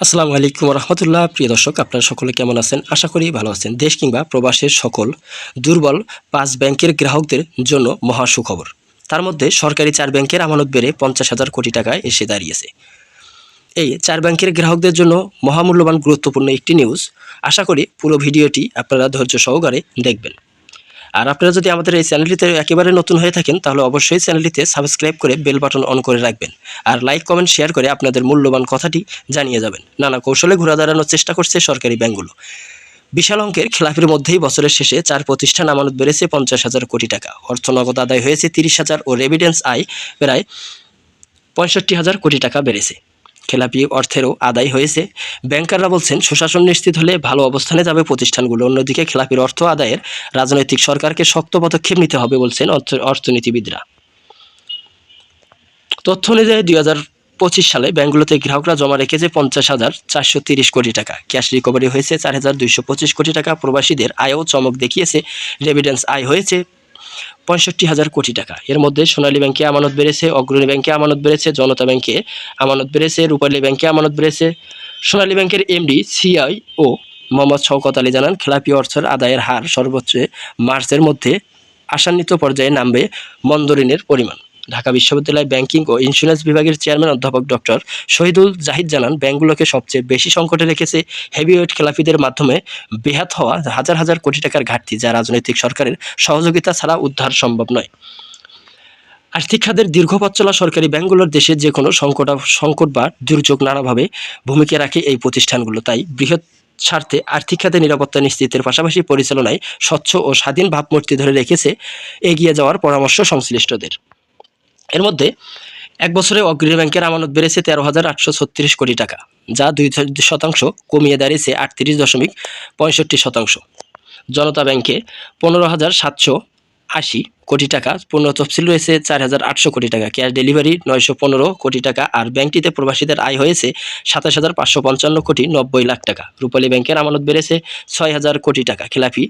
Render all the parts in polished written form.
আসসালামু আলাইকুম রহমতুল্লাহ। প্রিয় দর্শক, আপনারা সকলে কেমন আছেন? আশা করি ভালো আছেন। দেশ কিংবা প্রবাসের সকল দুর্বল 5 ব্যাংকের গ্রাহকদের জন্য মহা সুখবর। তার মধ্যে সরকারি 4 ব্যাংকের আমানত বেড়ে 50,000 কোটি টাকায় এসে দাঁড়িয়েছে। এই 4 ব্যাংকের গ্রাহকদের জন্য মহামূল্যবান গুরুত্বপূর্ণ একটি নিউজ। আশা করি পুরো ভিডিওটি আপনারা ধৈর্য সহকারে দেখবেন। আর আপনারা যদি আমাদের এই চ্যানেলটিতে একেবারে নতুন হয়ে থাকেন, তাহলে অবশ্যই চ্যানেলটিতে সাবস্ক্রাইব করে বেল বাটন অন করে রাখবেন। আর লাইক, কমেন্ট, শেয়ার করে আপনাদের মূল্যবান কথাটি জানিয়ে যাবেন। নানা কৌশলে ঘুরে দাঁড়ানোর চেষ্টা করছে সরকারি ব্যাংকগুলো। বিশাল অঙ্কের খেলাপির মধ্যেই বছরের শেষে 4 প্রতিষ্ঠান আমানত বেড়েছে 50,000 কোটি টাকা। অর্থ নগদ আদায় হয়েছে 30,000 ও রেমিটেন্স আয় প্রায় 65,000 কোটি টাকা বেড়েছে। খেলাপি অর্থেরও আদায় হয়েছে। ব্যাংকাররা বলছেন, সুশাসন নিশ্চিত হলে ভালো অবস্থানে যাবে প্রতিষ্ঠানগুলো। অন্যদিকে খেলাপির অর্থ আদায়ের রাজনৈতিক সরকারকে শক্ত পদক্ষেপ নিতে হবে বলছেন অর্থনীতিবিদরা। তথ্য অনুযায়ী 2025 সালে ব্যাংকগুলোতে গ্রাহকরা জমা রেখেছে 50,430 কোটি টাকা। ক্যাশ রিকভারি হয়েছে 4,225 কোটি টাকা। প্রবাসীদের আয়ও চমক দেখিয়েছে। রেমিটেন্স আয় হয়েছে 65,000 কোটি টাকা। এর মধ্যে সোনালী ব্যাংকে আমানত বেড়েছে, অগ্রণী ব্যাংকে আমানত বেড়েছে, জনতা ব্যাংকে আমানত বেড়েছে, রূপালী ব্যাংকে আমানত বেড়েছে। সোনালী ব্যাংকের এমডি সিআইও মোহাম্মদ শওকত আলী জানান, খেলাপি অর্থের আদায়ের হার সর্বোচ্চ মার্চের মধ্যে আশান্বিত পর্যায়ে নামবে মন্দ ঋণের পরিমাণ। ঢাকা বিশ্ববিদ্যালয় ব্যাংকিং ও ইন্স্যুরেন্স বিভাগের চেয়ারম্যান অধ্যাপক ডক্টর শহীদুল জাহিদ জানান, ব্যাংকগুলোকে সবচেয়ে বেশি সংকটে রেখেছে হেভিওয়েট খেলাপিদের মাধ্যমে বেহাত হওয়া হাজার হাজার কোটি টাকার ঘাটতি, যা রাজনৈতিক সরকারের সহযোগিতা ছাড়া উদ্ধার সম্ভব নয়। আর্থিক খাতের দীর্ঘ পথ চলা সরকারি ব্যাংকগুলোর দেশের যে কোনো সংকট বা দুর্যোগ নানাভাবে ভূমিকা রাখে এই প্রতিষ্ঠানগুলো। তাই বৃহৎ স্বার্থে আর্থিক খাতে নিরাপত্তা নিশ্চিতের পাশাপাশি পরিচালনায় স্বচ্ছ ও স্বাধীন ভাবমূর্তি ধরে রেখেছে এগিয়ে যাওয়ার পরামর্শ সংশ্লিষ্টদের। এর মধ্যে এক বছরে অগ্রণী ব্যাংকের আমানত বেড়েছে 13,836 কোটি টাকা, যা 2% কমিয়ে দাঁড়িয়েছে 38.65%। জনতা ব্যাংকে 15,780 কোটি টাকা, পূর্ণ তফসিল রয়েছে 4,800 কোটি টাকা, ক্যাশ ডেলিভারি 915 কোটি টাকা। আর ব্যাংকটিতে প্রবাসীদের আয় হয়েছে 27,555 কোটি 90 লাখ টাকা। রূপালী ব্যাংকের আমানত বেড়েছে 6,000 কোটি টাকা। খেলাপি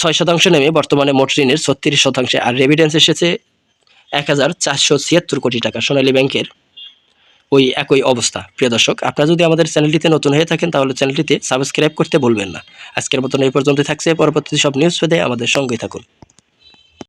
6% নেমে বর্তমানে মোট ঋণের 36%। আর রেমিটেন্স এসেছে 1,476 কোটি টাকা। সোনালী ব্যাংকের ওই একই অবস্থা। প্রিয় দর্শক, আপনারা যদি আমাদের চ্যানেলটিতে নতুন হয়ে থাকেন, তাহলে চ্যানেলটিতে সাবস্ক্রাইব করতে ভুলবেন না। আজকের মতন এই পর্যন্ত থাকছে। পরবর্তী সব নিউজ পেতে আমাদের সঙ্গেই থাকুন।